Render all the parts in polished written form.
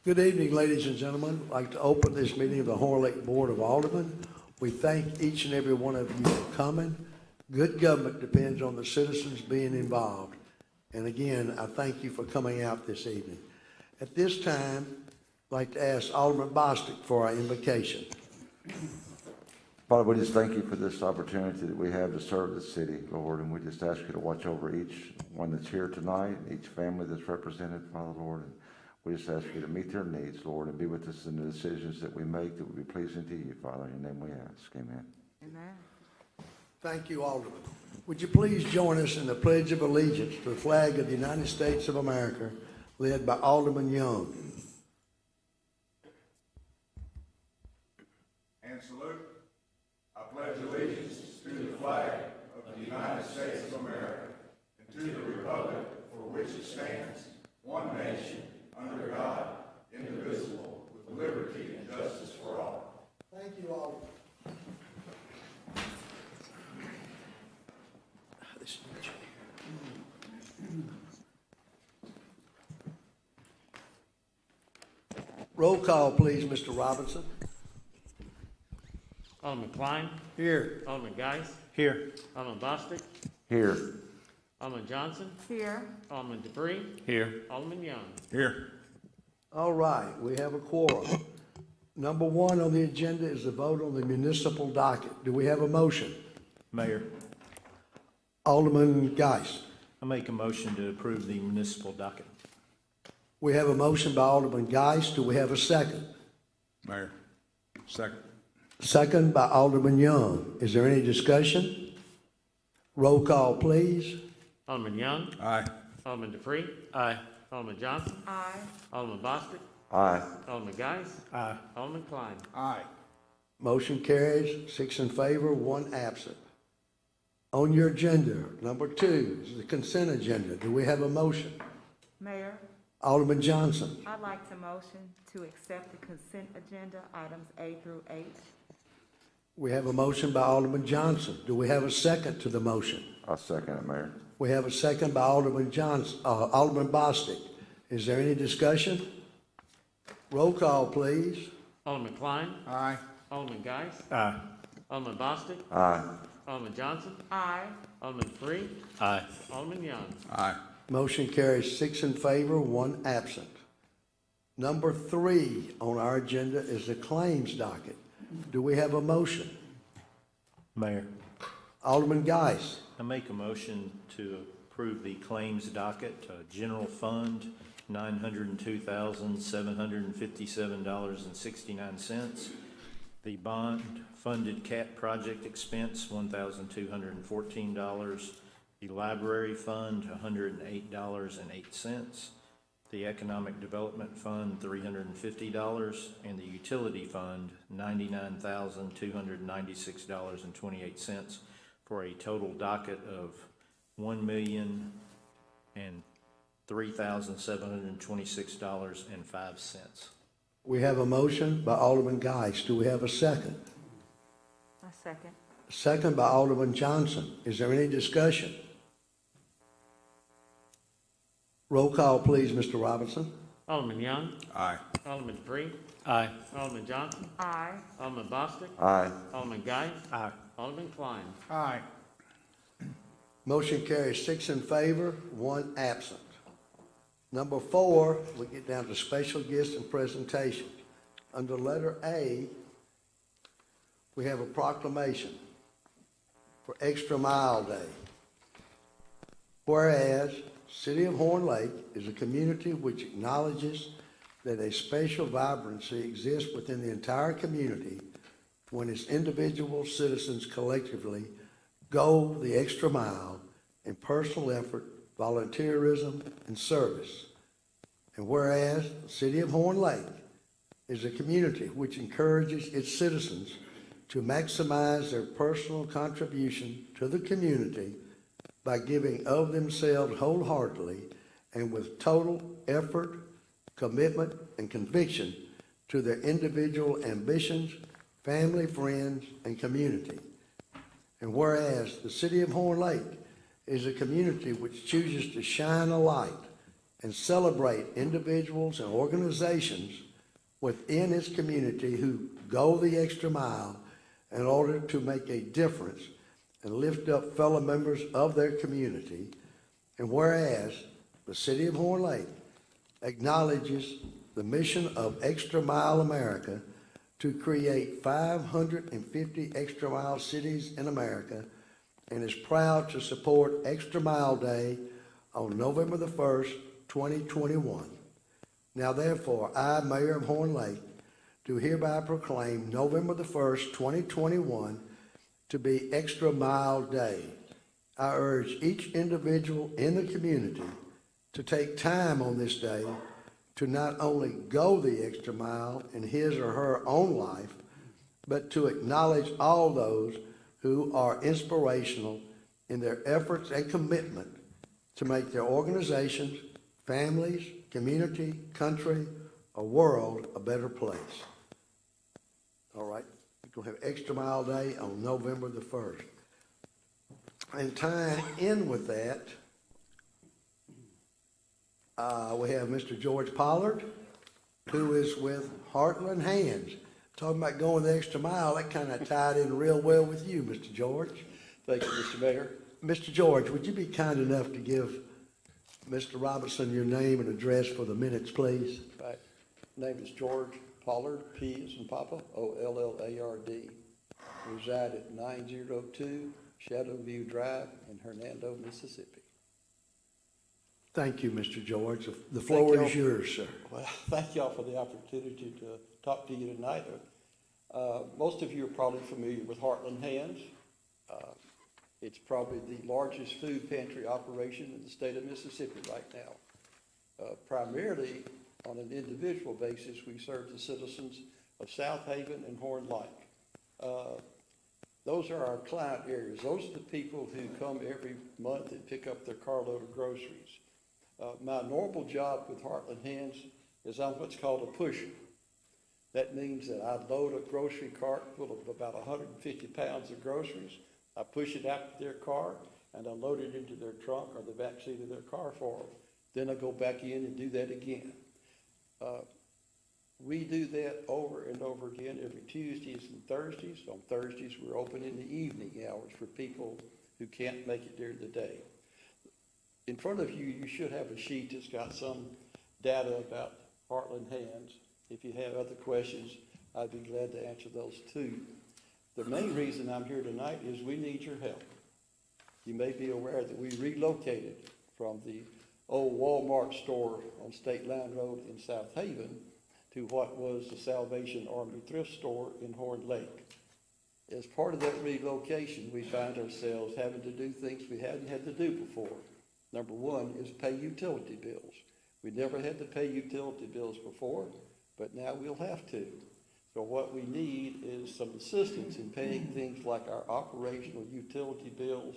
Good evening, ladies and gentlemen. I'd like to open this meeting of the Horn Lake Board of Aldermen. We thank each and every one of you for coming. Good government depends on the citizens being involved. And again, I thank you for coming out this evening. At this time, I'd like to ask Alderman Bostic for our invocation. Father, we just thank you for this opportunity that we have to serve the city, Lord, and we just ask you to watch over each one that's here tonight, each family that's represented, Father, Lord. And we just ask you to meet their needs, Lord, and be with us in the decisions that we make that will be pleasing to you, Father. In your name we ask. Amen. Amen. Thank you, Alderman. Would you please join us in the Pledge of Allegiance to the flag of the United States of America, led by Alderman Young. And salute. I pledge allegiance to the flag of the United States of America and to the republic for which it stands, one nation, under God, indivisible, with liberty and justice for all. Thank you, Alderman. Roll call, please, Mr. Robinson. Alderman Klein. Here. Alderman Geis. Here. Alderman Bostic. Here. Alderman Johnson. Here. Alderman Dupree. Here. Alderman Young. Here. All right, we have a quorum. Number one on the agenda is the vote on the municipal docket. Do we have a motion? Mayor, Alderman Geis. I make a motion to approve the municipal docket. We have a motion by Alderman Geis. Do we have a second? Mayor. Second. Second by Alderman Young. Is there any discussion? Roll call, please. Alderman Young. Aye. Alderman Dupree. Aye. Alderman Johnson. Aye. Alderman Bostic. Aye. Alderman Geis. Aye. Alderman Klein. Aye. Motion carries, 6 in favor, 1 absent. On your agenda, number 2 is the consent agenda. Do we have a motion? Mayor, Alderman Johnson. I'd like to motion to accept the consent agenda, items A through H. We have a motion by Alderman Johnson. Do we have a second to the motion? I'll second it, Mayor. We have a second by Alderman Johnson, Alderman Bostic. Is there any discussion? Roll call, please. Alderman Klein. Aye. Alderman Geis. Aye. Alderman Bostic. Aye. Alderman Johnson. Aye. Alderman Dupree. Aye. Alderman Young. Aye. Motion carries 6 in favor, 1 absent. Number 3 on our agenda is the claims docket. Do we have a motion? Mayor, Alderman Geis. I make a motion to approve the claims docket, general fund, $902,757.69. The bond funded CAT project expense, $1,214. The library fund, $108.08. The economic development fund, $350. And the utility fund, $99,296.28, for a total docket of $1,003,726.05. We have a motion by Alderman Geis. Do we have a second? A second. Second by Alderman Johnson. Is there any discussion? Roll call, please, Mr. Robinson. Alderman Young. Aye. Alderman Dupree. Aye. Alderman Johnson. Aye. Alderman Bostic. Aye. Alderman Geis. Aye. Alderman Klein. Aye. Motion carries 6 in favor, 1 absent. Number 4, we get down to special gifts and presentations. Under letter A, we have a proclamation for Extra Mile Day. Whereas City of Horn Lake is a community which acknowledges that a special vibrancy exists within the entire community when its individual citizens collectively go the extra mile in personal effort, volunteerism, and service. And whereas the City of Horn Lake is a community which encourages its citizens to maximize their personal contribution to the community by giving of themselves wholeheartedly and with total effort, commitment, and conviction to their individual ambitions, family, friends, and community. And whereas the City of Horn Lake is a community which chooses to shine a light and celebrate individuals and organizations within its community who go the extra mile in order to make a difference and lift up fellow members of their community. And whereas the City of Horn Lake acknowledges the mission of Extra Mile America to create 550 Extra Mile cities in America, and is proud to support Extra Mile Day on November the 1st, 2021. Now therefore, I, Mayor of Horn Lake, do hereby proclaim November the 1st, 2021 to be Extra Mile Day. I urge each individual in the community to take time on this day to not only go the extra mile in his or her own life, but to acknowledge all those who are inspirational in their efforts and commitment to make their organizations, families, community, country, or world a better place. All right, we're going to have Extra Mile Day on November the 1st. And tying in with that, we have Mr. George Pollard, who is with Heartland Hands. Talking about going the extra mile, that kind of tied in real well with you, Mr. George. Thank you, Mr. Mayor. Mr. George, would you be kind enough to give Mr. Robinson your name and address for the minutes, please? Right. Name is George Pollard, P as in Papa, O-L-L-A-R-D. Reside at 902 Shadowview Drive in Hernando, Mississippi. Thank you, Mr. George. The floor is y'all. yours, sir. Well, thank y'all for the opportunity to talk to you tonight. Most of you are probably familiar with Heartland Hands. It's probably the largest food pantry operation in the state of Mississippi right now. Primarily on an individual basis, we serve the citizens of South Haven and Horn Lake. Those are our client areas. Those are the people who come every month and pick up their carload of groceries. My normal job with Heartland Hands is I'm what's called a pusher. That means that I load a grocery cart full of about 150 pounds of groceries. I push it out to their car, and I load it into their trunk or the back seat of their car for them. Then I go back in and do that again. We do that over and over again every Tuesdays and Thursdays. On Thursdays, we're open in the evening hours for people who can't make it during the day. In front of you, you should have a sheet that's got some data about Heartland Hands. If you have other questions, I'd be glad to answer those too. The main reason I'm here tonight is we need your help. You may be aware that we relocated from the old Walmart store on State Line Road in South Haven to what was the Salvation Army thrift store in Horn Lake. As part of that relocation, we find ourselves having to do things we hadn't had to do before. Number one is pay utility bills. We never had to pay utility bills before, but now we'll have to. So what we need is some assistance in paying things like our operational utility bills,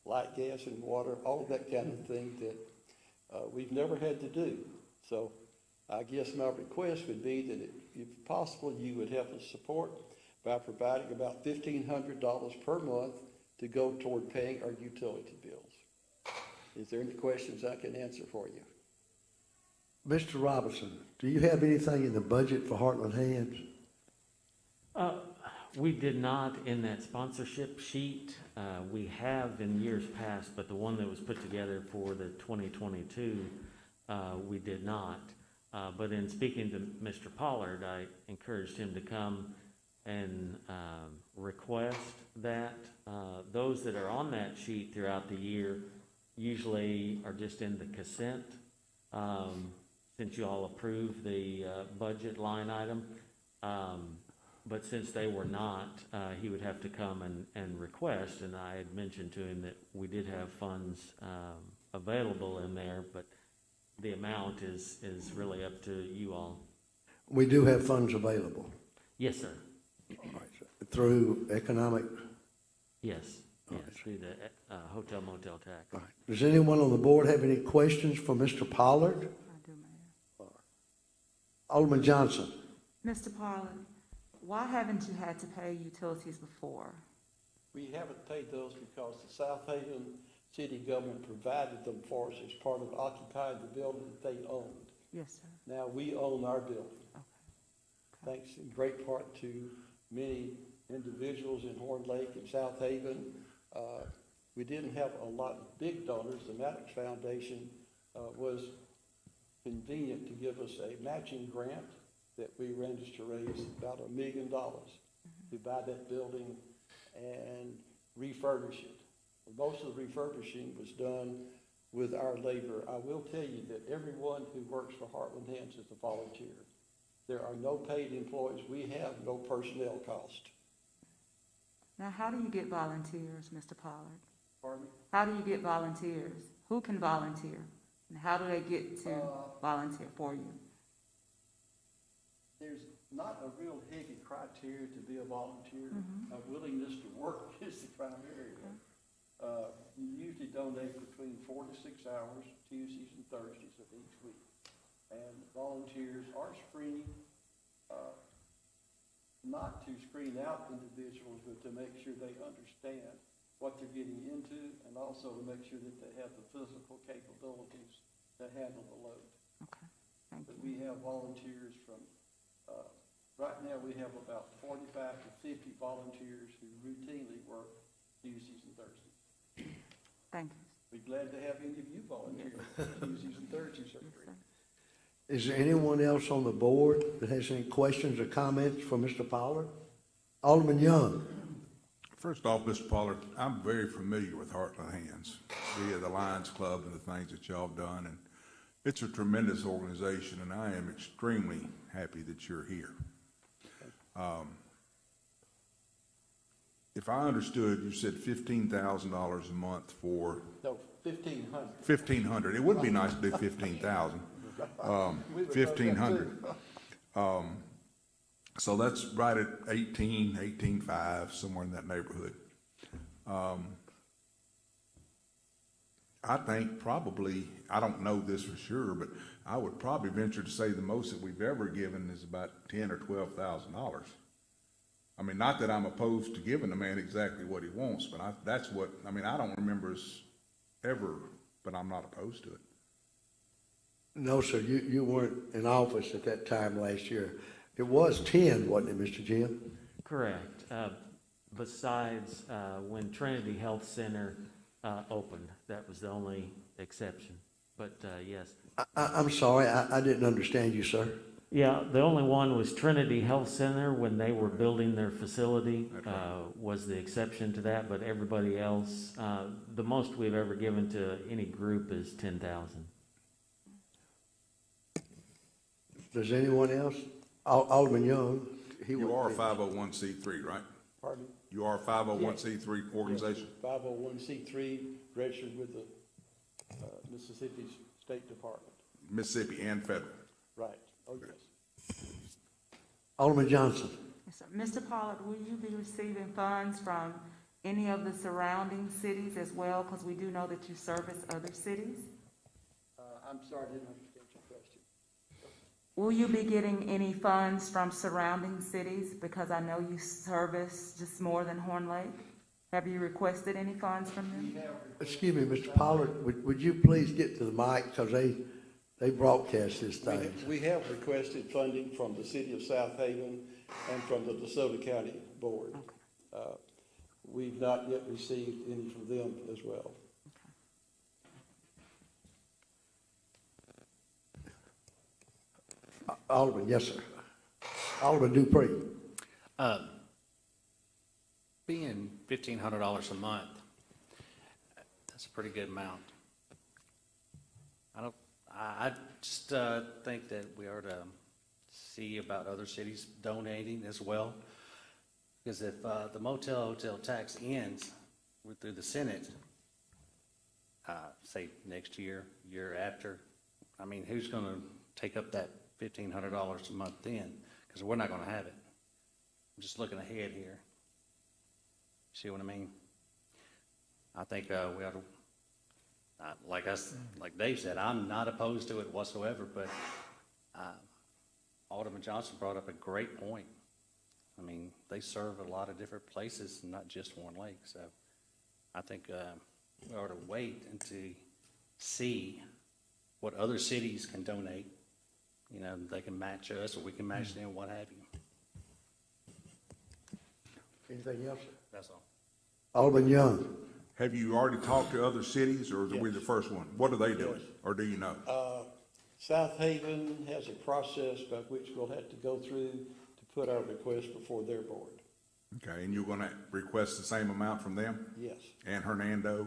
light, gas, and water, all of that kind of thing that we've never had to do. So I guess my request would be that if possible, you would help us support by providing about $1,500 per month to go toward paying our utility bills. Is there any questions I can answer for you? Mr. Robinson, do you have anything in the budget for Heartland Hands? We did not in that sponsorship sheet. We have in years past, but the one that was put together for the 2022, we did not. But in speaking to Mr. Pollard, I encouraged him to come and request that. Those that are on that sheet throughout the year usually are just in the consent, since you all approve the budget line item. But since they were not, he would have to come and request, and I had mentioned to him that we did have funds available in there, but the amount is really up to you all. We do have funds available. Yes, sir. All right, sir. Through economic. Yes, All yes, right, sir. through the hotel motel tax. All right. Does anyone on the board have any questions for Mr. Pollard? I do, Mayor. Alderman Johnson. Mr. Pollard, why haven't you had to pay utilities before? We haven't paid those because the South Haven city government provided them for us as part of occupying the building that they owned. Yes, sir. Now we own our building. Okay. Thanks in great part to many individuals in Horn Lake and South Haven. We didn't have a lot of big donors. The Maddox Foundation was convenient to give us a matching grant that we managed to raise about $1 million to buy that building and refurbish it. Most of the refurbishing was done with our labor. I will tell you that everyone who works for Heartland Hands is a volunteer. There are no paid employees. We have no personnel cost. Now, how do you get volunteers, Mr. Pollard? Pardon me? How do you get volunteers? Who can volunteer? And how do they get to volunteer for you? There's not a real heavy criteria to be a volunteer. A willingness to work is the primary one. You usually donate between 4 to 6 hours, Tuesdays and Thursdays of each week. And volunteers are screening, not to screen out individuals, but to make sure they understand what they're getting into, and also to make sure that they have the physical capabilities to handle the load. Okay, thank But you. we have volunteers from, right now we have about 45 to 50 volunteers who routinely work Tuesdays and Thursdays. Thank you. Be glad to have any of you volunteer Tuesdays and Thursdays are Yes, free. sir. Is there anyone else on the board that has any questions or comments for Mr. Pollard? Alderman Young. First off, Mr. Pollard, I'm very familiar with Heartland Hands, via the Lions Club and the things that y'all have done, and it's a tremendous organization, and I am extremely happy that you're here. If I understood, you said $15,000 a month for No, 1,500. 1,500. It would be nice to do 15,000. 1,500. So that's right at 18.5, somewhere in that neighborhood. I think probably, I don't know this for sure, but I would probably venture to say the most that we've ever given is about $10,000 or $12,000. I mean, not that I'm opposed to giving the man exactly what he wants, but that's what, I mean, I don't remember us ever, but I'm not opposed to it. No, sir, you weren't in office at that time last year. It was 10, wasn't it, Mr. Jim? Correct. Besides, when Trinity Health Center opened, that was the only exception. But yes. I'm sorry, I didn't understand you, sir. Yeah, the only one was Trinity Health Center when they were building their facility, was the exception to that, but everybody else, the most we've ever given to any group is 10,000. Does anyone else? Alderman Young. You are a 501c3, right? Pardon me? You are a 501c3 organization? 501c3 registered with the Mississippi State Department. Mississippi and federal. Right. Oh, yes. Alderman Johnson. Yes, sir. Mr. Pollard, will you be receiving funds from any of the surrounding cities as well? Because we do know that you service other cities. I'm sorry, I didn't understand your question. Will you be getting any funds from surrounding cities? Because I know you service just more than Horn Lake. Have you requested any funds from them? Excuse me, Mr. Pollard, would you please get to the mic, because they broadcast this thing. We have requested funding from the city of South Haven and from the DeSoto County Board. We've not yet received any from them as well. Alderman, yes, sir. Alderman Dupree. Being $1,500 a month, that's a pretty good amount. I just think that we are to see about other cities donating as well. Because if the motel hotel tax ends through the Senate, say next year, year after, I mean, who's going to take up that $1,500 a month then? Because we're not going to have it. I'm just looking ahead here. See what I mean? I think we ought to. Like Dave said, I'm not opposed to it whatsoever, but Alderman Johnson brought up a great point. I mean, they serve a lot of different places, not just Horn Lake. So I think or to wait and to see what other cities can donate. You know, they can match us, or we can match them, what have you. Anything else? That's all. Alderman Young. Have you already talked to other cities, or are we the first one? What are they doing, Yes. or do you know? South Haven has a process by which we'll have to go through to put our request before their board. Okay, and you're gonna request the same amount from them? Yes. And Hernando?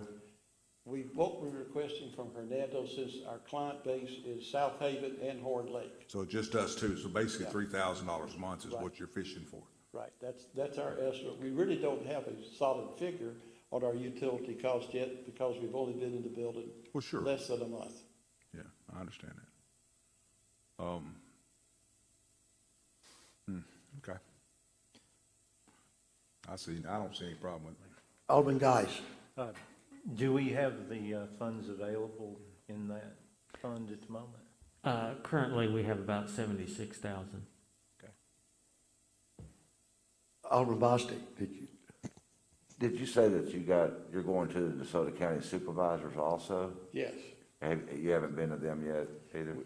We won't be requesting from Hernando since our client base is South Haven and Horn Lake. So just us two, so basically Yeah. $3,000 a month is Right. what you're fishing for. Right, that's our estimate. We really don't have a solid figure on our utility cost yet because we've only been in the building Well, sure. less than a month. Yeah, I understand that. Okay. I don't see any problem with it. Alderman Geis. Do we have the funds available in that fund at the moment? Currently, we have about 76,000. Alderman Bostic, Did you say that you're going to the DeSoto County Supervisors also? Yes. You haven't been to them yet either?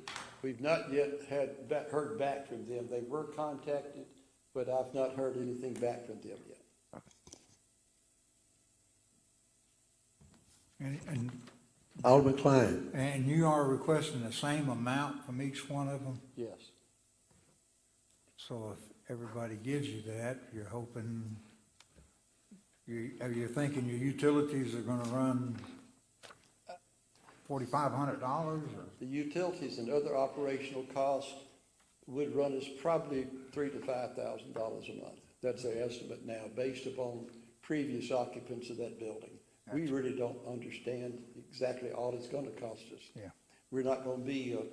We've not yet heard back from them. They were contacted, but I've not heard anything back from them yet. And Alderman Klein. and you are requesting the same amount from each one of them? Yes. So if everybody gives you that, you're hoping, you're thinking your utilities are gonna run $4,500 or? The utilities and other operational costs would run us probably $3,000 to $5,000 a month. That's our estimate now, based upon previous occupants of that building. We really don't understand exactly all it's gonna cost us. Yeah. We're not gonna be a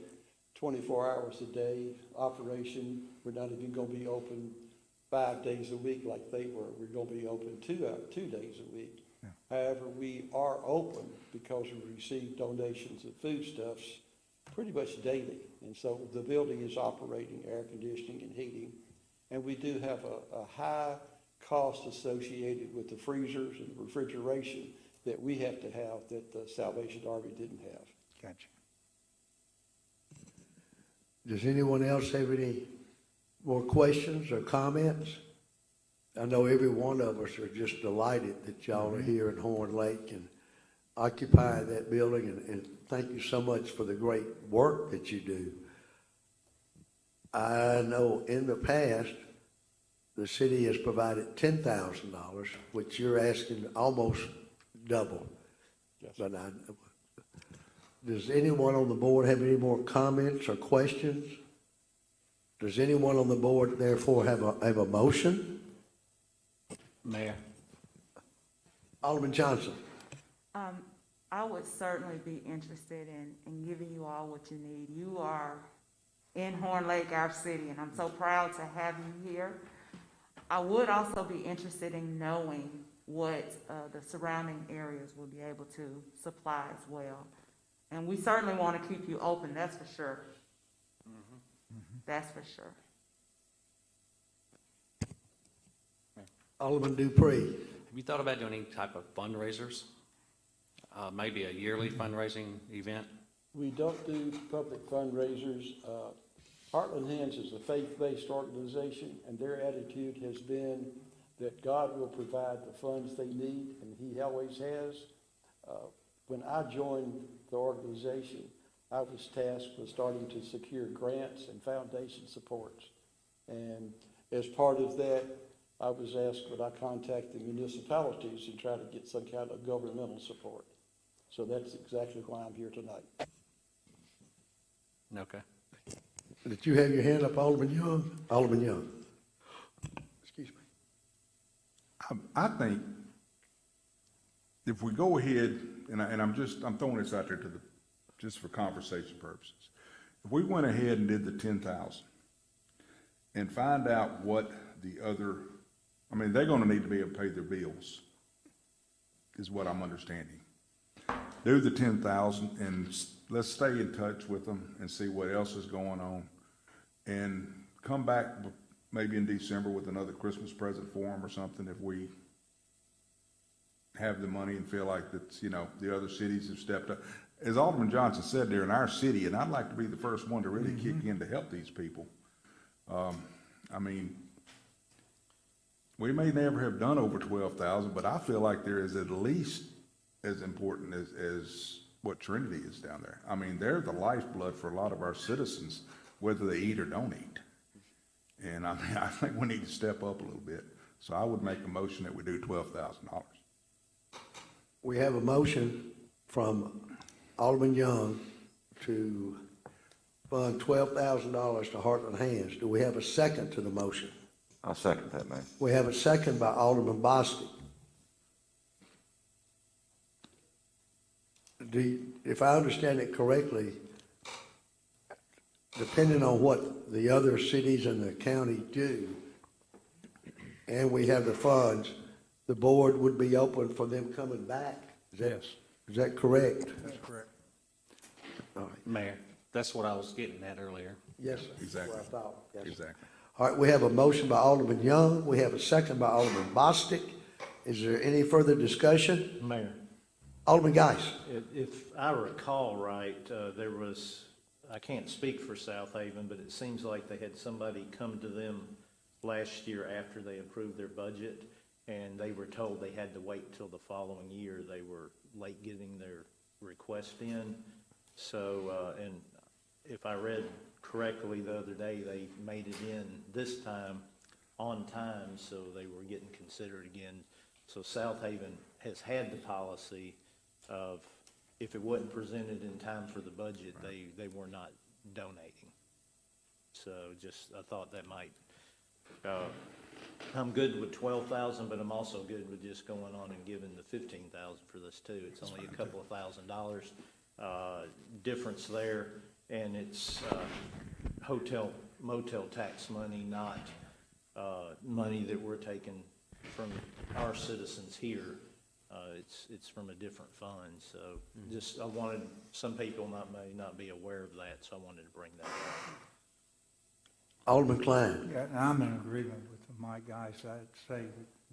24 hours a day operation. We're not even gonna be open 5 days a week like they were. We're gonna be open 2 days a week. Yeah. However, we are open because we receive donations of foodstuffs pretty much daily. And so the building is operating air conditioning and heating. And we do have a high cost associated with the freezers and refrigeration that we have to have that the Salvation Army didn't have. Gotcha. Does anyone else have any more questions or comments? I know every one of us are just delighted that y'all are here in Horn Lake and occupying that building, and thank you so much for the great work that you do. I know in the past, the city has provided $10,000, which you're asking almost double. Yes. But does anyone on the board have any more comments or questions? Does anyone on the board therefore have a motion? Mayor? Alderman Johnson. I would certainly be interested in giving you all what you need. You are in Horn Lake, our city, and I'm so proud to have you here. I would also be interested in knowing what the surrounding areas will be able to supply as well. And we certainly want to keep you open, that's for sure. That's for sure. Alderman Dupree. Have you thought about doing any type of fundraisers? Maybe a yearly fundraising event? We don't do public fundraisers. Heartland Hands is a faith-based organization, and their attitude has been that God will provide the funds they need, and He always has. When I joined the organization, I was tasked with starting to secure grants and foundation supports. And as part of that, I was asked would I contact the municipalities and try to get some kind of governmental support. So that's exactly why I'm here tonight. Okay. Did you have your hand up, Alderman Young? Alderman Young. Excuse me. I think if we go ahead, and I'm throwing this out there just for conversation purposes. If we went ahead and did the 10,000 and find out what the other, they're gonna need to be able to pay their bills, is what I'm understanding. Do the 10,000 and let's stay in touch with them and see what else is going on. And come back maybe in December with another Christmas present for them or something have the money and feel like that's, you know, the other cities have stepped up. As Alderman Johnson said, they're in our city, and I'd like to be the first one to really kick in to help these people. I mean, we may never have done over 12,000, but I feel like there is at least as important as what Trinity is down there. I mean, they're the lifeblood for a lot of our citizens, whether they eat or don't eat. And I mean, I think we need to step up a little bit. So I would make a motion that we do $12,000. We have a motion from Alderman Young to fund $12,000 to Heartland Hands. Do we have a second to the motion? I'll second that, Mayor. We have a second by Alderman Bostic. If I understand it correctly, depending on what the other cities in the county do, and we have the funds, the board would be open for them coming back? Yes. Is that correct? That's correct. All right. Mayor, that's what I was getting at earlier. Yes, sir. Exactly. That's what I thought. Yes, sir. Exactly. All right, we have a motion by Alderman Young. We have a second by Alderman Bostic. Is there any further discussion? Mayor, Alderman Geis. if I recall right, there was, I can't speak for South Haven, but it seems like they had somebody come to them last year after they approved their budget, and they were told they had to wait till the following year. They were late getting their request in. So, and if I read correctly the other day, they made it in this time on time, so they were getting considered again. So South Haven has had the policy of if it wasn't presented in time for the budget, they were not donating. So just, I thought that might, I'm good with 12,000, but I'm also good with just going on and giving the 15,000 for this too. It's only a couple of $1,000 difference there, and it's hotel motel tax money, not money that we're taking from our citizens here. It's from a different fund. So just, I wanted, some people may not be aware of that, so I wanted to bring that up. Alderman Klein. Yeah, and I'm in agreement with my guys. I'd say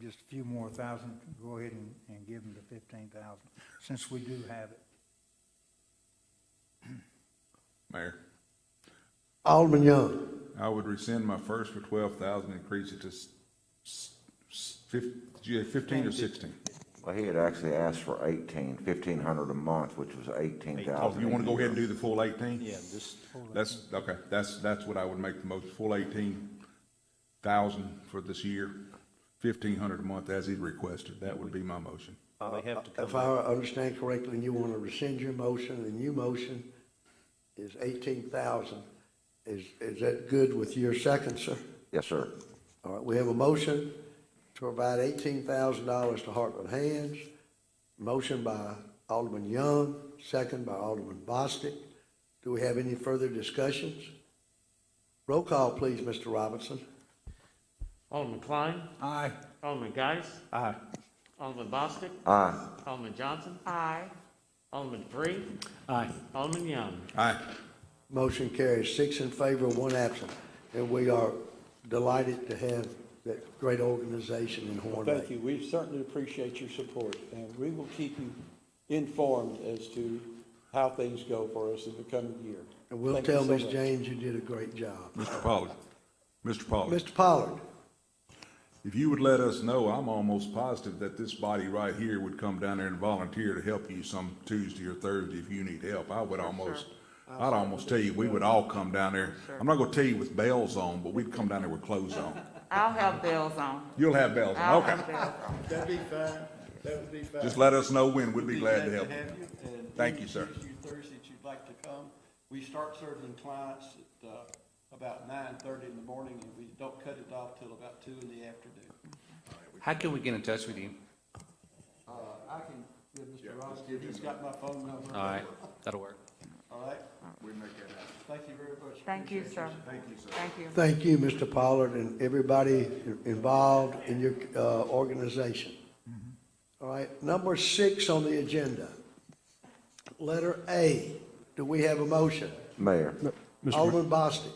just a few more thousand, go ahead and give them the 15,000, since we do have it. Mayor, Alderman Young. I would rescind my first for 12,000, increase it to 15 or 16. Well, he had actually asked for 1,500 a month, which was 18,000. Oh, you want to go ahead and do the full 18? Yeah, just, That's, okay, that's what I would make the most, full 18,000 for this year, 1,500 a month as he requested. That would be my motion. they have to come If I understand correctly, and you want to rescind your motion, the new motion is 18,000. Is that good with your second, sir? Yes, sir. All right, we have a motion to provide $18,000 to Heartland Hands. Motion by Alderman Young, second by Alderman Bostic. Do we have any further discussions? Roll call, please, Mr. Robinson. Alderman Klein, Aye. Alderman Geis, Aye. Alderman Bostic, Aye. Alderman Johnson, Aye. Alderman Dupree, Aye. Alderman Young. Aye. Motion carries 6 in favor, 1 absent. And we are delighted to have that great organization in Horn Lake. Thank you. We certainly appreciate your support, and we will keep you informed as to how things go for us in the coming year. And we'll Thank you tell so Ms. much. James you did a great job. Mr. Pollard. Mr. Pollard. Mr. Pollard. If you would let us know, I'm almost positive that this body right here would come down there and volunteer to help you some Tuesday or Thursday if you need help. I'd almost tell you, we would all come down there. I'm not gonna tell you with bells on, but we'd come down there with clothes on. I'll have bells on. You'll have bells I'll on, have okay. bells on. That'd be fine. That would be fine. Just let us know when, we'd be glad to help We'd you. be glad to have you. And Thank you, sir. Tuesday or Thursday that you'd like to come. We start serving clients at about 9:30 in the morning, and we don't cut it off till about 2 in the afternoon. How can we get in touch with you? I can give Mr. Ross, he's got my phone number. All right, that'll work. All right? We'll make that happen. Thank you very much. Thank you, Appreciate sir. Thank you, sir. Thank you. Thank you, Mr. Pollard, and everybody involved in your organization. All right, number 6 on the agenda. Letter A. Do we have a motion? Mayor. Alderman Bostic.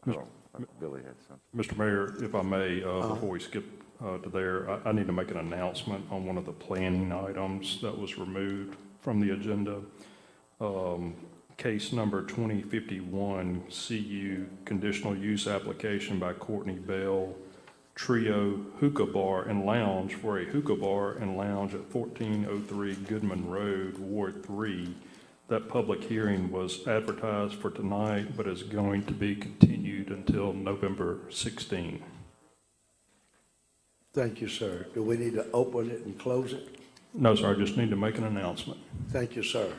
Hold on. Billy had something. Mr. Mayor, if I may, before we skip to there. I need to make an announcement on one of the planning items that was removed from the agenda. Case number 2051, CU, conditional use application by Courtney Bell, Trio Hookah Bar and Lounge for a hookah bar and lounge at 1403 Goodman Road, Ward 3. That public hearing was advertised for tonight, but is going to be continued until November 16. Thank you, sir. Do we need to open it and close it? No, sir, I just need to make an announcement. Thank you, sir.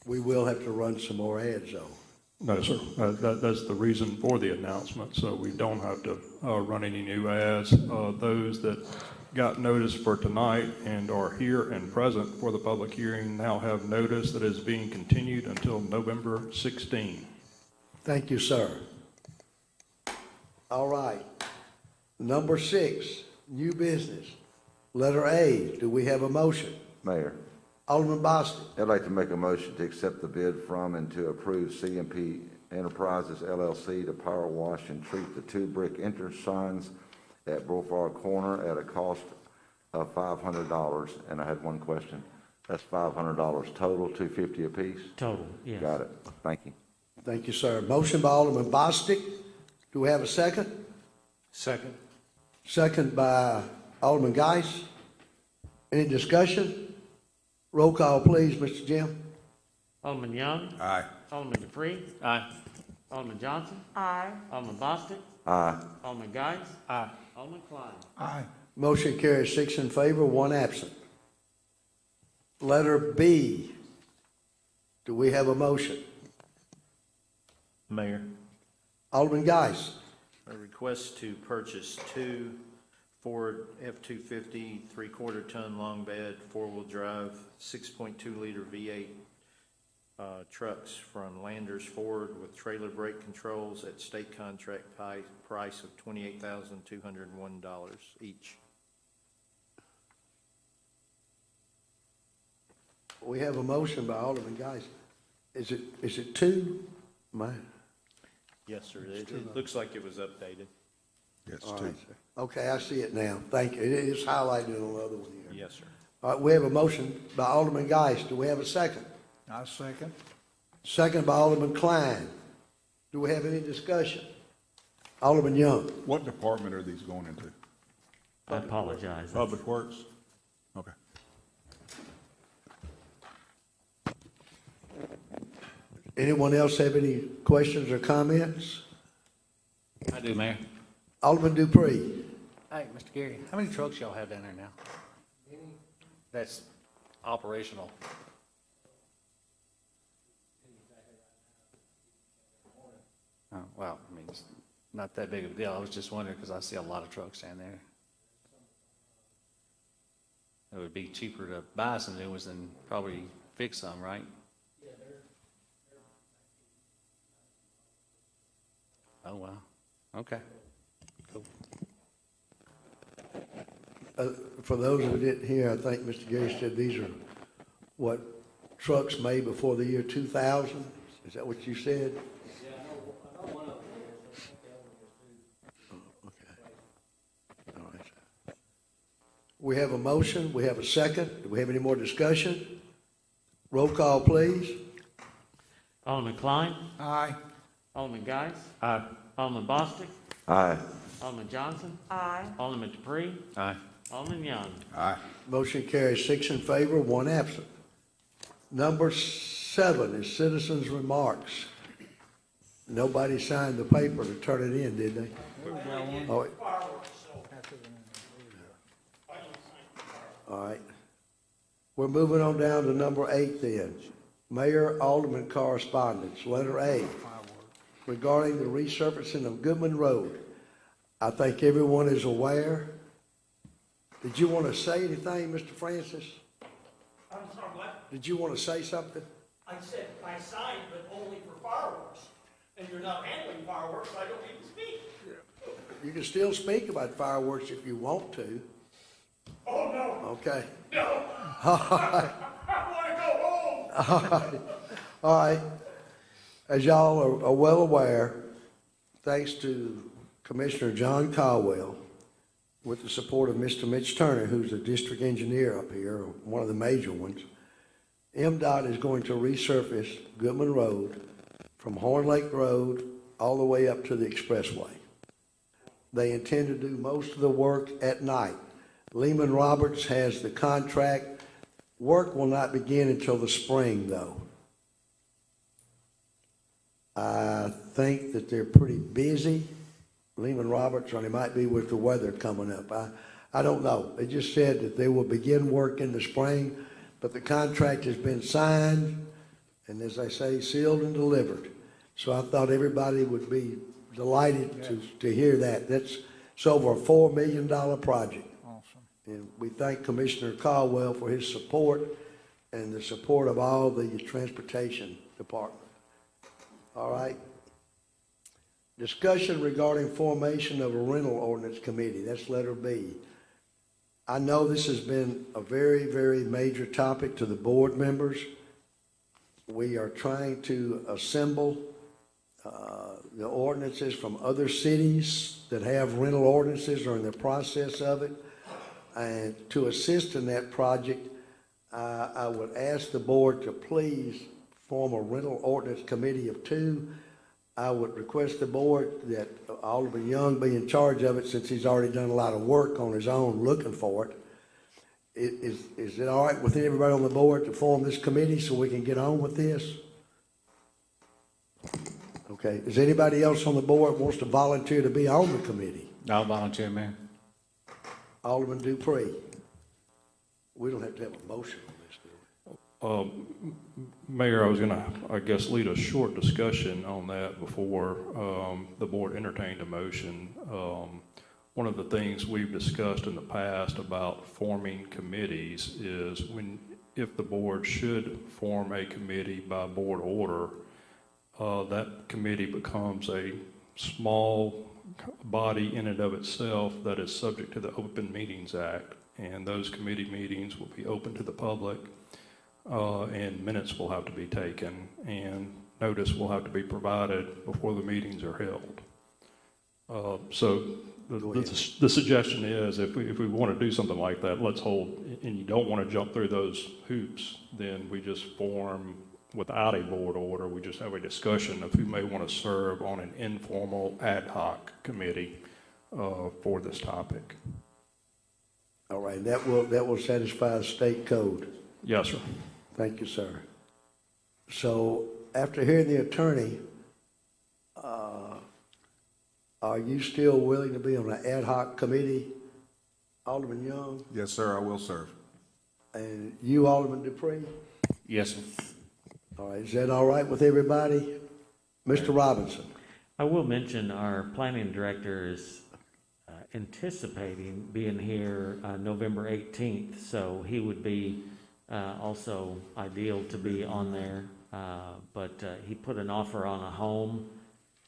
We will have to run some more ads, though. No, sir, that's the reason for the announcement, so we don't have to run any new ads. Those that got notice for tonight and are here and present for the public hearing now have notice that is being continued until November 16. Thank you, sir. All right. Number 6, new business. Letter A, do we have a motion? Mayor, Alderman Boston. I'd like to make a motion to accept the bid from and to approve CMP Enterprises LLC to power wash and treat the 2 brick entrance signs at Boulevard Corner at a cost of $500. And I had one question. That's $500 total, $250 apiece? Total, yes. Got it. Thank you. Thank you, sir. Motion by Alderman Bostic. Do we have a second? Second. Second by Alderman Geis. Any discussion? Roll call, please, Mr. Jim. Alderman Young. Aye. Alderman Dupree. Aye. Alderman Johnson. Aye. Alderman Bostic. Aye. Alderman Geis. Aye. Alderman Klein. Aye. Motion carries 6 in favor, 1 absent. Letter B. Do we have a motion? Mayor, Alderman Geis. a request to purchase 2 Ford F-250 3/4 ton long bed, 4-wheel drive, 6.2 liter V8 trucks from Landers Ford with trailer brake controls at state contract price of $28,201 each. We have a motion by Alderman Geis. Is it 2? Yes, sir. It looks like it was updated. Yes, All 2. right, sir. Okay, I see it now. Thank you. It is highlighted on the other one here. Yes, sir. All right, we have a motion by Alderman Geis. Do we have a second? I second. Second by Alderman Klein. Do we have any discussion? Alderman Young. What department are these going into? I apologize. Public Works? Okay. Anyone else have any questions or comments? I do, Mayor. Alderman Dupree. Hey, Mr. Gary, how many trucks y'all have down there now? That's operational. Oh, well, I mean, it's not that big of a deal. I was just wondering because I see a lot of trucks down there. It would be cheaper to buy some new ones than probably fix some, right? Oh, wow. Okay. Cool. For those who didn't hear, I think Mr. Gary said these are what trucks made before the year 2000? Is that what you said? Yeah, I know one of them is, I think the other one is too. Okay. All right. We have a motion. We have a second. Do we have any more discussion? Roll call, please. Alderman Klein. Aye. Alderman Geis. Aye. Alderman Bostic. Aye. Alderman Johnson. Aye. Alderman Dupree. Aye. Alderman Young. Aye. Motion carries 6 in favor, 1 absent. Number 7 is citizens' remarks. Nobody signed the paper to turn it in, did they? Oh, all right. We're moving on down to number 8 then. Mayor Alderman correspondence, letter A, regarding the resurfacing of Goodman Road. I think everyone is aware. Did you want to say anything, Mr. Francis? I'm sorry, what? Did you want to say something? I said I signed, but only for fireworks. And you're not handling fireworks, so I don't need to speak. You can still speak about fireworks if you want to. Oh, no, Okay. no. I want to go home. All right. As y'all are well aware, thanks to Commissioner John Caldwell with the support of Mr. Mitch Turner, who's the district engineer up here, one of the major ones, MDOT is going to resurface Goodman Road from Horn Lake Road all the way up to the expressway. They intend to do most of the work at night. Lehman Roberts has the contract. Work will not begin until the spring, though. I think that they're pretty busy, Lehman Roberts, or they might be with the weather coming up. I don't know. They just said that they will begin work in the spring, but the contract has been signed, and as I say, sealed and delivered. So I thought everybody would be delighted to hear that. It's over a $4 million project. Awesome. And we thank Commissioner Caldwell for his support and the support of all the transportation department. All right. Discussion regarding formation of a rental ordinance committee. That's letter B. I know this has been a very, very major topic to the board members. We are trying to assemble the ordinances from other cities that have rental ordinances or in the process of it. And to assist in that project, I would ask the board to please form a rental ordinance committee of 2. I would request the board that Alderman Young be in charge of it since he's already done a lot of work on his own looking for it. Is it all right with everybody on the board to form this committee so we can get on with this? Okay. Is anybody else on the board wants to volunteer to be on the committee? I'll volunteer, Mayor. Alderman Dupree. We don't have to have a motion on this, do we? Mayor, I was gonna, I guess, lead a short discussion on that before the board entertained a motion. One of the things we've discussed in the past about forming committees is if the board should form a committee by board order, that committee becomes a small body in and of itself that is subject to the Open Meetings Act, and those committee meetings will be open to the public, and minutes will have to be taken, and notice will have to be provided before the meetings are held. So the suggestion is if we want to do something like that, let's hold, and you don't want to jump through those hoops, then we just form without a board order, we just have a discussion of who may want to serve on an informal ad hoc committee for this topic. All right, that will satisfy the state code. Yes, sir. Thank you, sir. So after hearing the attorney, are you still willing to be on an ad hoc committee, Alderman Young? Yes, sir, I will serve. And you, Alderman Dupree? Yes, sir. All right, is that all right with everybody? Mr. Robinson? I will mention our planning director is anticipating being here November 18th, so he would be also ideal to be on there. But he put an offer on a home,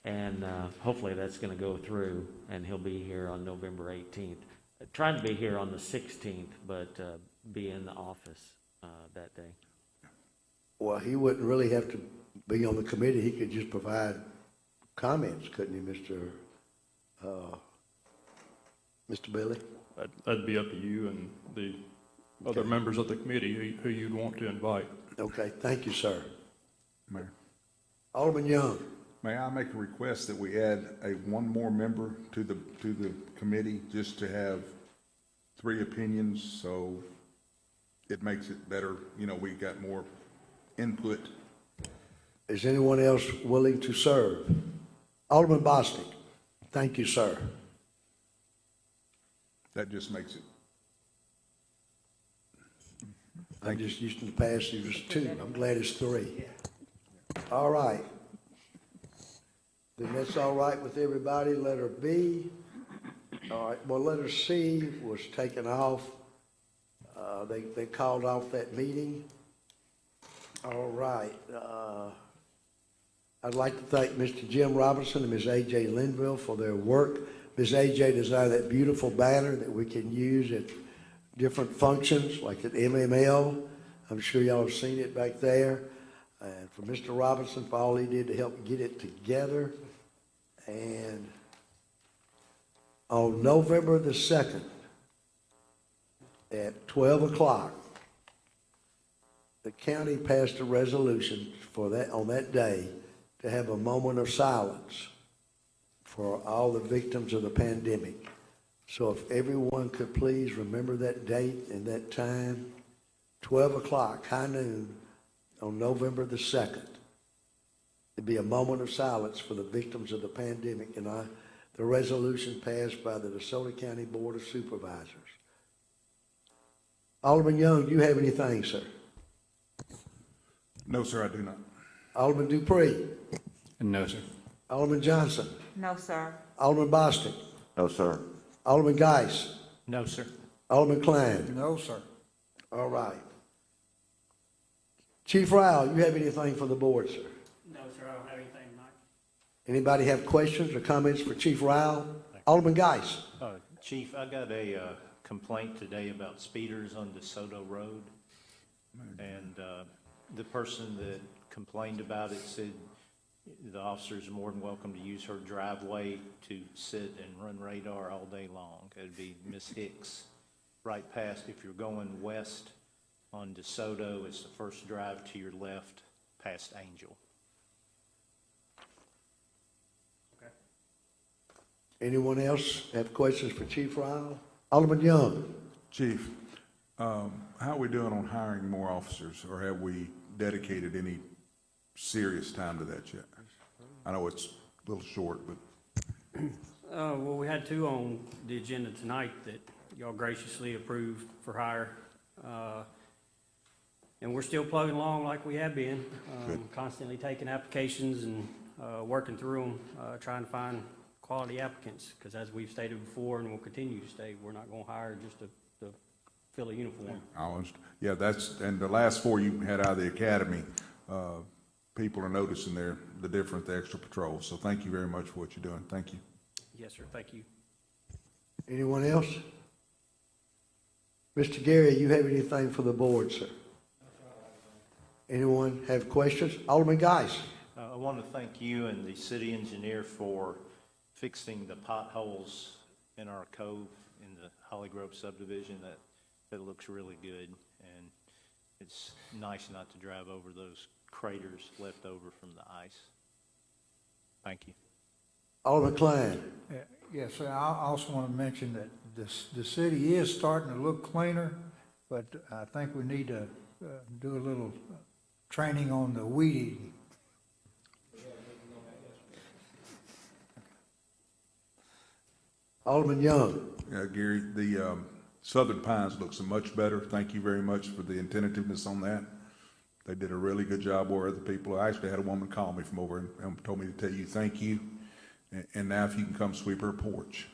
and hopefully that's going to go through, and he'll be here on November 18th. Trying to be here on the 16th, but be in the office that day. Well, he wouldn't really have to be on the committee. He could just provide comments, couldn't he, Mr. Billy? That'd be up to you and the other members of the committee who you'd want to invite. Okay, thank you, sir. Mayor, Alderman Young? may I make a request that we add one more member to the committee, just to have 3 opinions, so it makes it better, we got more input. Is anyone else willing to serve? Alderman Bostic? Thank you, sir. That just makes it. I'm just used to the past, it was 2. I'm glad it's 3. All right. Then that's all right with everybody. Letter B. All right, well, letter C was taken off. They called off that meeting. All right. I'd like to thank Mr. Jim Robinson and Ms. A.J. Linville for their work. Ms. A.J. designed that beautiful banner that we can use at different functions, like at MML. I'm sure y'all have seen it back there. And for Mr. Robinson, for all he did to help get it together. And On November the 2nd, at 12 o'clock, the county passed a resolution for that, on that day, to have a moment of silence for all the victims of the pandemic. So if everyone could please remember that date and that time, 12 o'clock, high noon, on November the 2nd. It'd be a moment of silence for the victims of the pandemic, and the resolution passed by the DeSoto County Board of Supervisors. Alderman Young, do you have anything, sir? No, sir, I do not. Alderman Dupree? No, sir. Alderman Johnson? No, sir. Alderman Bostic? No, sir. Alderman Geis? No, sir. Alderman Klein? No, sir. All right. Chief Rowell, you have anything for the board, sir? No, sir, I don't have anything, Mike. Anybody have questions or comments for Chief Rowell? Alderman Geis? Chief, I got a complaint today about speeders on DeSoto Road. And the person that complained about it said the officers are more than welcome to use her driveway to sit and run radar all day long. It'd be Miss Hicks, right past, if you're going west on DeSoto, it's the first drive to your left past Angel. Anyone else have questions for Chief Rowell? Alderman Young? Chief, how are we doing on hiring more officers, or have we dedicated any serious time to that yet? I know it's a little short, but. Well, we had two on the agenda tonight that y'all graciously approved for hire. And we're still plugging along like we have been, constantly taking applications and working through them, trying to find quality applicants. Because as we've stated before, and will continue to state, we're not going to hire just to fill a uniform. Yeah, and the last four you had out of the academy, people are noticing the difference, the extra patrols. So thank you very much for what you're doing. Thank you. Yes, sir, thank you. Anyone else? Mr. Gary, you have anything for the board, sir? Anyone have questions? Alderman Geis? I want to thank you and the city engineer for fixing the potholes in our cove in the Holly Grove subdivision. That looks really good, and it's nice not to drive over those craters left over from the ice. Thank you. Alderman Klein? Yes, sir, I also want to mention that the city is starting to look cleaner, but I think we need to do a little training on the weed eating. Alderman Young? Yeah, Gary, the Southern Pines looks much better. Thank you very much for the attentiveness on that. They did a really good job where other people, I actually had a woman call me from over and told me to tell you thank you. And now if you can come sweep her porch.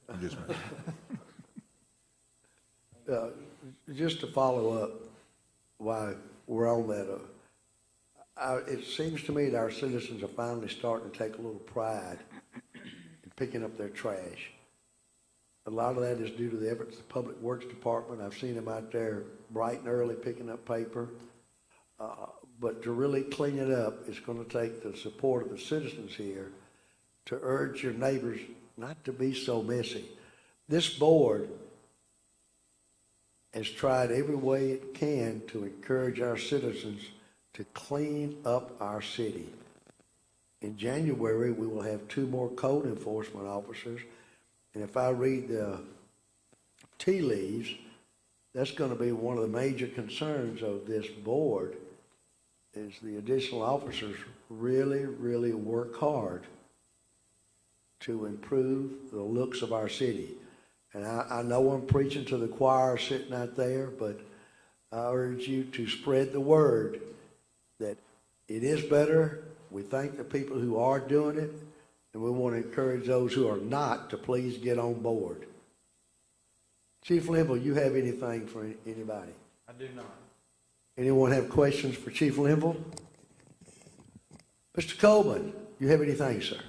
I'm just Just to follow up while we're on that, it seems to me that our citizens are finally starting to take a little pride in picking up their trash. A lot of that is due to the efforts of the Public Works Department. I've seen them out there bright and early picking up paper. But to really clean it up, it's going to take the support of the citizens here to urge your neighbors not to be so messy. This board has tried every way it can to encourage our citizens to clean up our city. In January, we will have 2 more code enforcement officers, and if I read the tea leaves, that's going to be one of the major concerns of this board, is the additional officers really, really work hard to improve the looks of our city. And I know I'm preaching to the choir sitting out there, but I urge you to spread the word that it is better. We thank the people who are doing it, and we want to encourage those who are not to please get on board. Chief Linville, you have anything for anybody? I do not. Anyone have questions for Chief Linville? Mr. Coleman, you have anything, sir?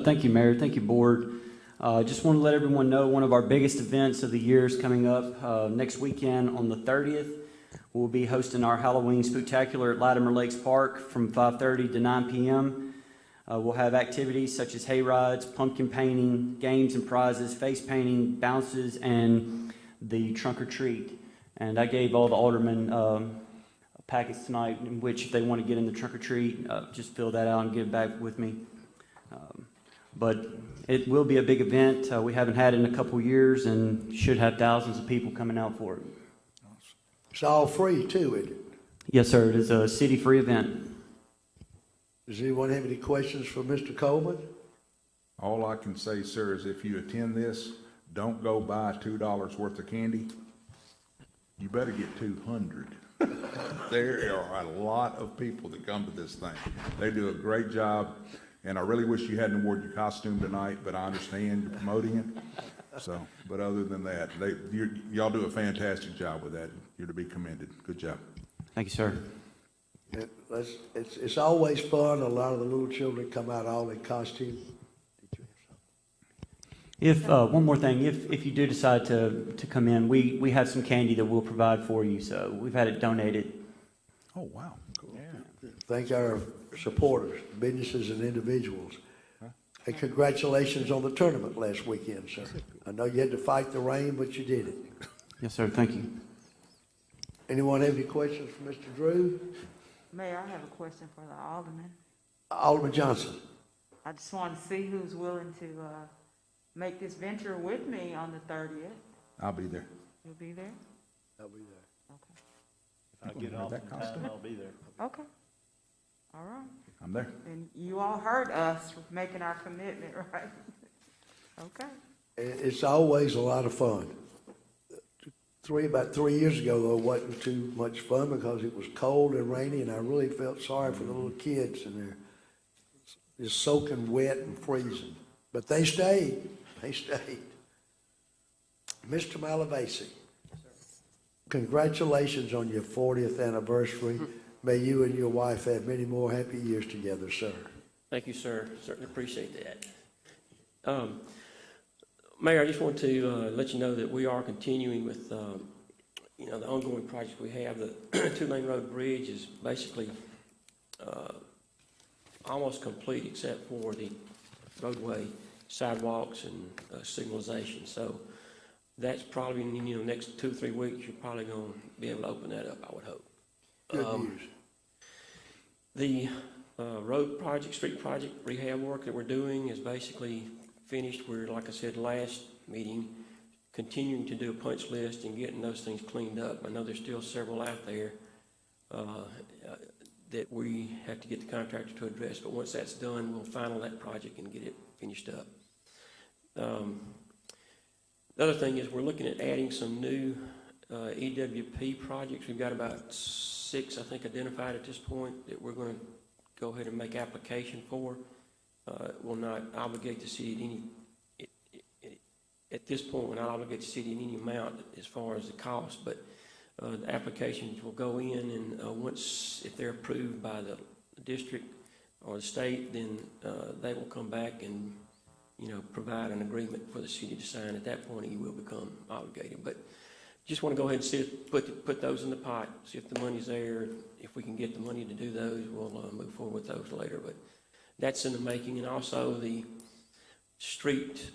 Thank you, Mayor. Thank you, Board. Just want to let everyone know one of our biggest events of the year is coming up next weekend on the 30th. We'll be hosting our Halloween Spooktacular at Latimer Lakes Park from 5:30 to 9 p.m. We'll have activities such as hay rides, pumpkin painting, games and prizes, face painting, bounces, and the trunk or treat. And I gave all the aldermen packets tonight in which if they want to get in the trunk or treat, just fill that out and give it back with me. But it will be a big event. We haven't had it in a couple years and should have thousands of people coming out for it. It's all free too, isn't it? Yes, sir. It is a city-free event. Does anyone have any questions for Mr. Coleman? All I can say, sir, is if you attend this, don't go buy $2 worth of candy. You better get 200. There are a lot of people that come to this thing. They do a great job, and I really wish you hadn't worn your costume tonight, but I understand you're promoting it. So, but other than that, y'all do a fantastic job with that. You're to be commended. Good job. Thank you, sir. It's always fun. A lot of the little children come out all in costume. If one more thing, if you do decide to come in, we have some candy that we'll provide for you. So we've had it donated. Oh, wow. Cool. Yeah. Thank our supporters, businesses and individuals. And congratulations on the tournament last weekend, sir. I know you had to fight the rain, but you did it. Yes, sir. Thank you. Anyone have any questions for Mr. Drew? Mayor, I have a question for the alderman. Alderman Johnson. I just want to see who's willing to make this venture with me on the 30th. I'll be there. You'll be there? I'll be there. Okay. If I get off in time, I'll be there. Okay. All right. I'm there. And you all heard us making our commitment, right? Okay. It's always a lot of fun. About 3 years ago, though, it wasn't too much fun because it was cold and rainy, and I really felt sorry for the little kids, and they're just soaking wet and freezing. But they stayed. They stayed. Mr. Malavasi, congratulations on your 40th anniversary. May you and your wife have many more happy years together, sir. Thank you, sir. Certainly appreciate that. Mayor, I just want to let you know that we are continuing with, the ongoing projects we have. The two-lane road bridge is basically almost complete except for the roadway sidewalks and signalization. So that's probably in the next 2 or 3 weeks, you're probably going to be able to open that up, I would hope. Good news. The road project, street project rehab work that we're doing is basically finished. We're, like I said, last meeting, continuing to do a punch list and getting those things cleaned up. I know there's still several out there that we have to get the contractor to address, but once that's done, we'll final that project and get it finished up. The other thing is we're looking at adding some new EWP projects. We've got about 6, I think, identified at this point that we're going to go ahead and make application for. Will not obligate the city at this point, we're not obligate the city in any amount as far as the cost, but the applications will go in, and once, if they're approved by the district or the state, then they will come back and, provide an agreement for the city to sign. At that point, you will become obligated. But just want to go ahead and see if, put those in the pot, see if the money's there. If we can get the money to do those, we'll move forward with those later. But that's in the making, and also the street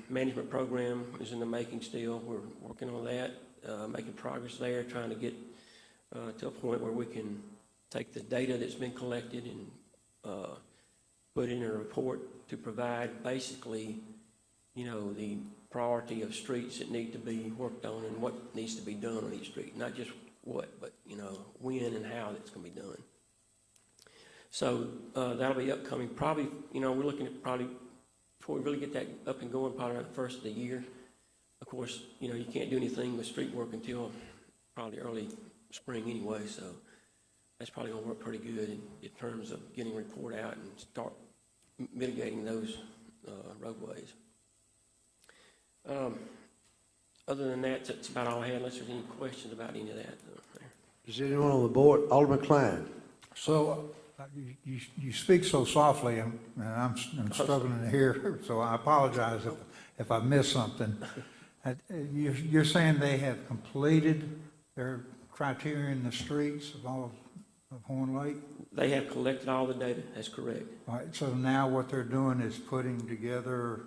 management program is in the making still. We're working on that, making progress there, trying to get to a point where we can take the data that's been collected and put in a report to provide basically, the priority of streets that need to be worked on and what needs to be done on each street. Not just what, but, when and how that's going to be done. So that'll be upcoming. Probably, we're looking at probably, before we really get that up and going, probably around the first of the year. Of course, you can't do anything with street work until probably early spring anyway, so that's probably going to work pretty good in terms of getting a report out and start mitigating those roadways. Other than that, that's about all I had, unless there's any questions about any of that. Is there anyone on the board? Alderman Klein. So you speak so softly, and I'm struggling to hear, so I apologize if I missed something. You're saying they have completed their criteria in the streets of all of Horn Lake? They have collected all the data, that's correct. All right, so now what they're doing is putting together,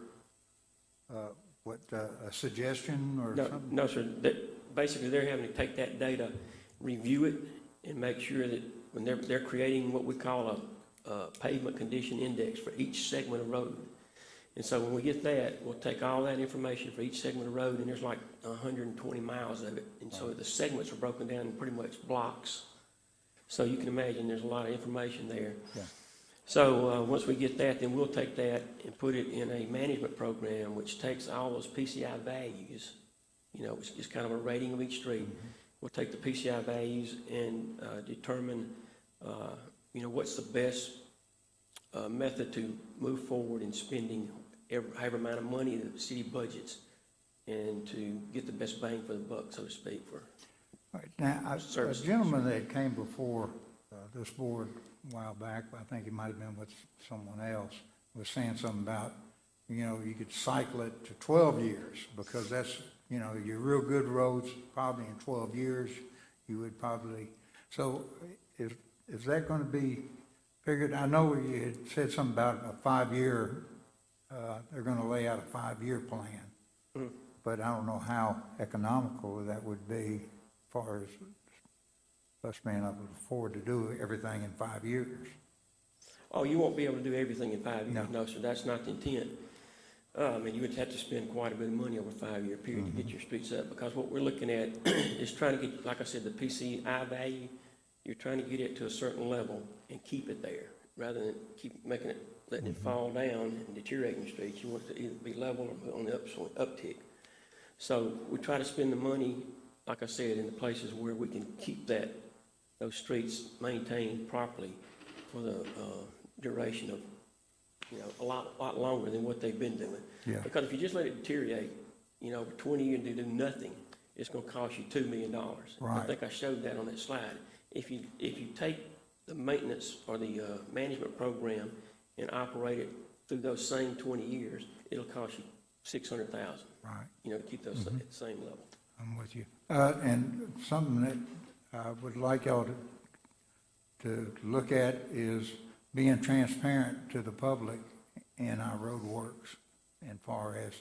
a suggestion or No, something? no, sir. Basically, they're having to take that data, review it, and make sure that when they're creating what we call a pavement condition index for each segment of road. And so when we get that, we'll take all that information for each segment of road, and there's like 120 miles of it. And so the segments are broken down in pretty much blocks. So you can imagine there's a lot of information there. Yeah. So once we get that, then we'll take that and put it in a management program, which takes all those PCI values, which is kind of a rating of each street. We'll take the PCI values and determine, what's the best method to move forward in spending however amount of money that the city budgets, and to get the best bang for the buck, so to speak, for All right, now, a services. gentleman that came before this board a while back, I think he might have been with someone else, was saying something about, you could cycle it to 12 years, because that's, your real good roads, probably in 12 years, you would probably, so is that going to be figured? I know you had said something about a 5-year, they're going to lay out a 5-year plan, but I don't know how economical that would be as far as us being able to afford to do everything in 5 years. Oh, you won't be able to do everything in 5 years. No. No, sir, that's not the intent. You would have to spend quite a bit of money over a 5-year period to get your streets up, because what we're looking at is trying to get, like I said, the PCI value. You're trying to get it to a certain level and keep it there, rather than keep letting it fall down and deteriorating the streets. You want it to either be level or on the uptick. So we try to spend the money, like I said, in the places where we can keep those streets maintained properly for the duration of, a lot longer than what they've been doing. Yeah. Because if you just let it deteriorate, over 20 years and do nothing, it's going to cost you $2 million. Right. I think I showed that on that slide. If you take the maintenance or the management program and operate it through those same 20 years, it'll cost you $600,000. Right. To keep those at the same level. I'm with you. And something that I would like y'all to look at is being transparent to the public in our road works, as far as,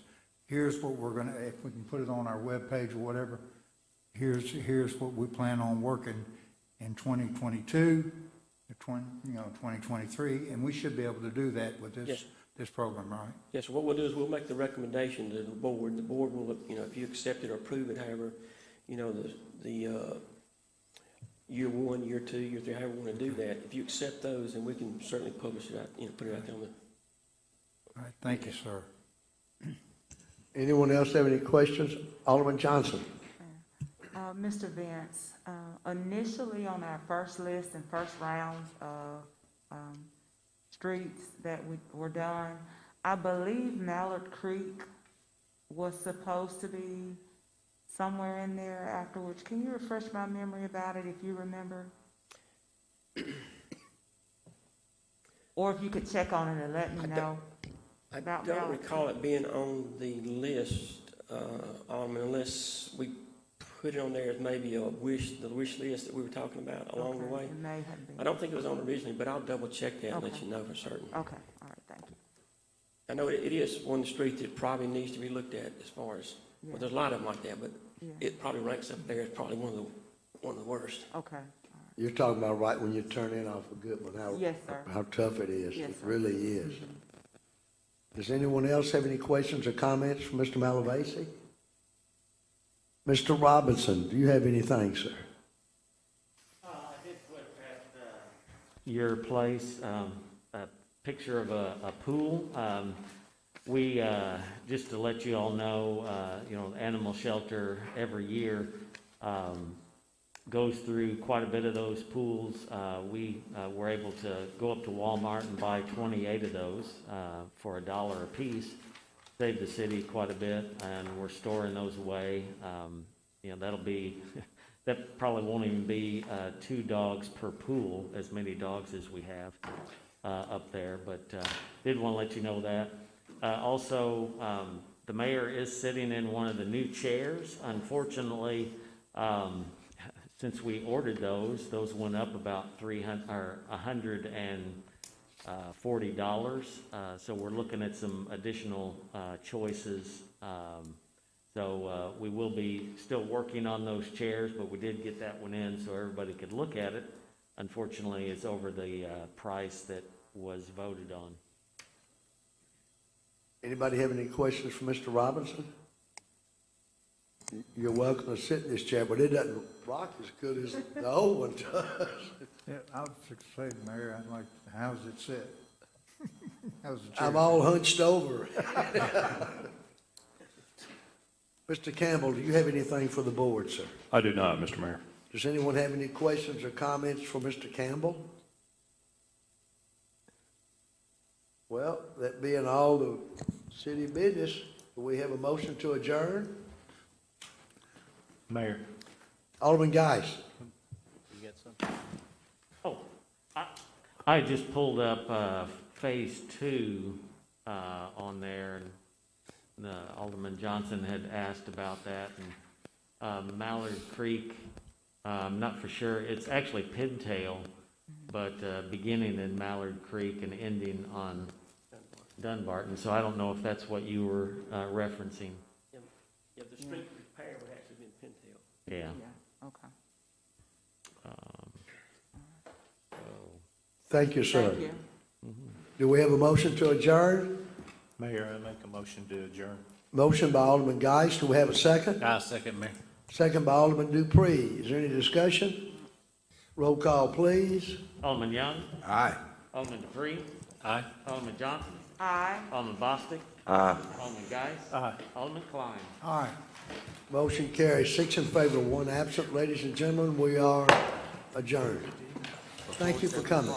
here's what we're gonna, if we can put it on our webpage or whatever, here's what we plan on working in 2022, 2023, and we should be able to do that with this, Yes. this program, right? Yes, so what we'll do is we'll make the recommendation to the board. The board will, if you accept it or approve it, however, the year 1, year 2, year 3, however we want to do that. If you accept those, then we can certainly publish it out, put it out there on the. All right, thank you, sir. Anyone else have any questions? Alderman Johnson. Mr. Vance, initially on our first list and first rounds of streets that were done, I believe Mallard Creek was supposed to be somewhere in there afterwards. Can you refresh my memory about it if you remember? Or if you could check on it and let me know. I About don't Mallard recall it being on the list, unless we put it on there as maybe the wish list that we were talking about along the Okay, way. it may have been. I don't think it was on originally, but I'll double check that and let Okay. you know for certain. Okay, all right, thank you. I know it is one of the streets that probably needs to be looked at as far as, Yeah. well, there's a lot of them like that, but Yeah. it probably ranks up there as probably one of the worst. Okay, all You're talking about right when you turn in off of Goodman, Yes, sir. how tough it is. Yes, It sir. really is. Does anyone else have any questions or comments for Mr. Malavasi? Mr. Robinson, do you have anything, sir? I did put at your place a picture of a pool. We, just to let you all know, animal shelter every year goes through quite a bit of those pools. We were able to go up to Walmart and buy 28 of those for $1 a piece. Saved the city quite a bit, and we're storing those away. That'll be, that probably won't even be 2 dogs per pool, as many dogs as we have up there, but did want to let you know that. Also, the mayor is sitting in one of the new chairs. Unfortunately, since we ordered those went up about $140. So we're looking at some additional choices. So we will be still working on those chairs, but we did get that one in so everybody could look at it. Unfortunately, it's over the price that was voted on. Anybody have any questions for Mr. Robinson? You're welcome to sit in this chair, but it doesn't rock as good as the old one does. Yeah, I was saying, Mayor, I'd like, how's it sit? How's the chair? I'm all hunched over. Mr. Campbell, do you have anything for the board, sir? I do not, Mr. Mayor. Does anyone have any questions or comments for Mr. Campbell? Well, that being all the city business, do we have a motion to adjourn? Mayor. Alderman Geis. You got something? Oh, I just pulled up Phase 2 on there, and Alderman Johnson had asked about that, and Mallard Creek, I'm not for sure, it's actually Pintail, but beginning in Mallard Creek and ending on Dunbarton, so I don't know if that's what you were referencing. Yeah, the street repair would actually be in Pintail. Yeah. Yeah, okay. Thank you, sir. Thank you. Do we have a motion to adjourn? Mayor, I make a motion to adjourn. Motion by Alderman Geis. Do we have a second? I second, Mayor. Second by Alderman Dupree. Is there any discussion? Roll call, please. Alderman Young, Aye. Alderman Dupree, Aye. Alderman Johnson, Aye. Alderman Bostic, Aye. Alderman Geis, Aye. Alderman Klein. All right. Motion carries 6 in favor, 1 absent. Ladies and gentlemen, we are adjourned. Thank you for coming.